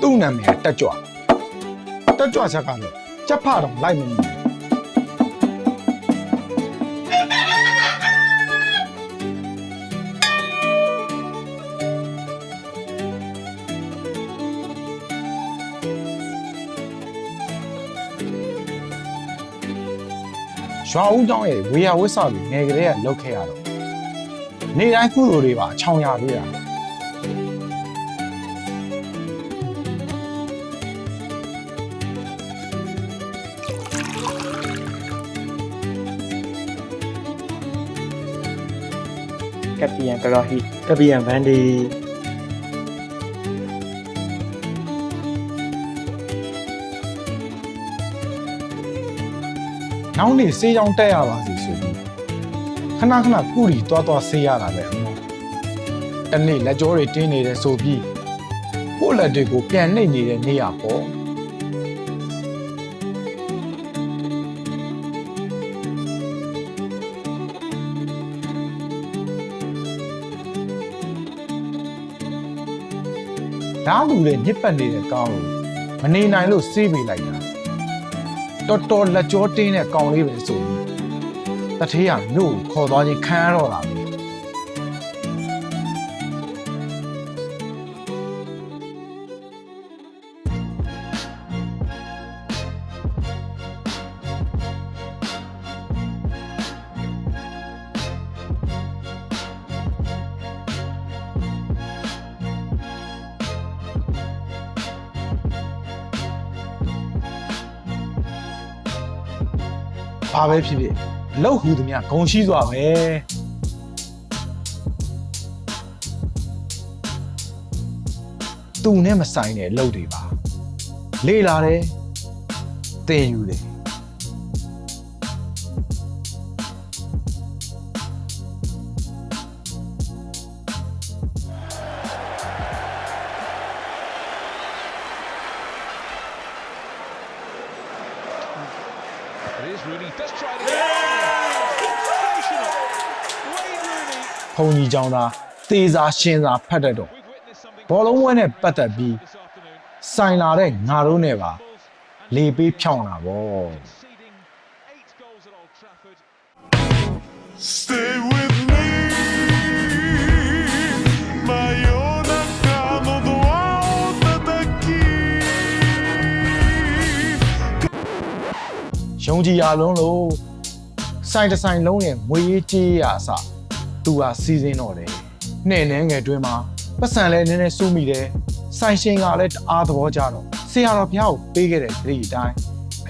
သူ့နာမည်တက်ကြွချက်ကတော့ကြက်ဖတော့လိုက်မနေရွာဦးကျောင်းရဲ့ဝေယဝစ်စာတွေငယ်ကလေးကလောက်ခဲ့ရတော့နေတိုင်းကုသိုလ်တွေပါအချောင်ရသေးတာကပီယန်ကရော်ဟီကပီယန်ဗန်ဒီနောက်နေ့ဆေးကြောင်တက်ရပါစီဆိုပြီးခဏကုရီသွားဆေးရတာပဲအမောတနေ့လက်ကြောတွေတင်းနေတယ်ဆိုပြီးကိုယ့်လက်တွေကိုပြန်နှိပ်နေတဲ့နေရပေါ့ဓာတ်လူတွေညစ်ပတ်နေတဲ့ကောင်းကိုမနေနိုင်လို့ဆေးပေးလိုက်တာတော်လက်ကြောတင်းတဲ့ကောင်လေးပဲဆိုပြီးတထေးကမြို့ကိုခေါ်သွားခြင်းခံရတော့တာပဲဘာပဲဖြစ်ဖြစ်လှုပ်ဟူသည်များဂုံရှိစွာပဲသူနဲ့မဆိုင်တဲ့လှုပ်တွေပါလေလာတယ်တင်ယူတယ်ဖုန်ကြီးကြောင်းသားသေစာရှင်စာဖတ်တတ်တော့ဘောလုံးဝဲနဲ့ပတ်သက်ပြီးဆိုင်လာတဲ့ငါတို့နဲ့ပါလေပေးဖြောင်းတာဗော Stay with me ယုံကြည်ရလုံးလို့ဆိုင်တစ်ဆိုင်လုံးရဲ့ငွေရေးကြေးရအစသူကစီစဉ်တော့တယ်နှဲ့နှဲငယ်တွင်မှာပတ်စံလဲနည်းနည်းစူးမိတယ်ဆိုင်ရှင်ကလည်းတအားသဘောကျတော့ဆရာတော်ဘုရားကိုပေးခဲ့တဲ့ဒီအတိုင်း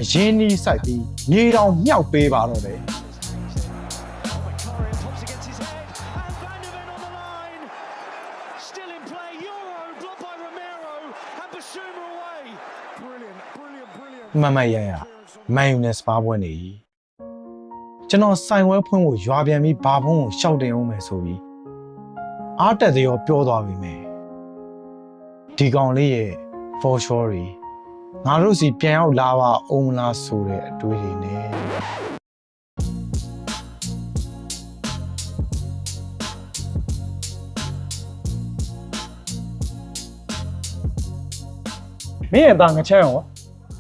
အရင်နီးစိုက်ပြီးမြေတောင်မြောက်ပေးပါတော့တယ်မမရရမန်ယူနဲ့စပါးပွဲနေကျွန်တော်ဆိုင်ဝဲဖွင့်ဖို့ရွာပြန်ပြီးဘာဖုံးကိုရှောက်တင်အောင်မယ်ဆိုပြီးအားတက်သေးရောပြောသွားပြီမယ်ဒီကောင်လေးရဲ့ for sure ငါတို့စီပြန်ရောက်လာပါအောင်လားဆိုတဲ့အတွေးတွေနဲ့မင်းရဲ့သားငချမ်းရော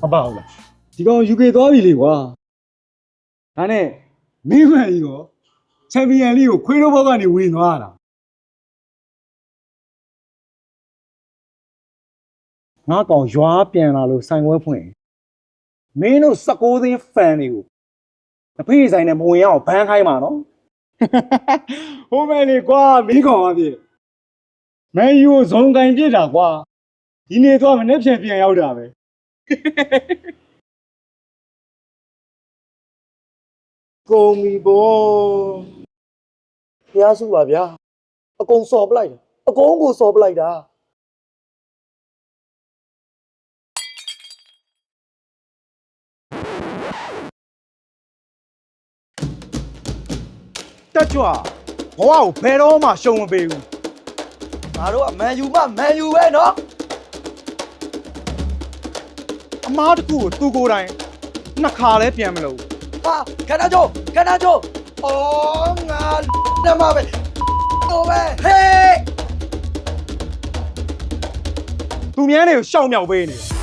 မပါဘူးလားဒီကောင် UK သွားပြီလေကွာဒါနဲ့မင်းမှန်ကြီးရောချန်ပီယံလိကိုခွေးတို့ဘက်ကနေဝင်သွားတာငါကောင်ရွာပြန်လာလို့ဆိုင်ဝဲဖွင့်မင်းတို့16သိန်းဖန်တွေကိုအဖေးဆိုင်နဲ့မဝင်ရအောင်ဘန်းခိုင်းပါနော်ဟိုမဲလေကွာမင်းကောင်အပြည့်မန်ယူကိုဇုံကင်ပြစ်တာကွာဒီနေ့သွားမနေ့ပြန်ရောက်တာပဲကုန်ပြီဘောဖျားစုပါဗျာအကုန်စော်ပလိုက်တာအကုန်ကိုစော်ပလိုက်တာတက်ကြွဘဝကိုဘယ်တော့မှရှုံးမပေးဘူးငါတို့ကမန်ယူပဲနော်အမားတကူကိုသူကိုယ်တိုင်နှစ်ခါလဲပြန်မလို့ဟာခဏချိုးအော်ငါနမပဲတော့ပဲဟေး သူမြန်းတွေကိုရှောင်မြောက်ပေးနေ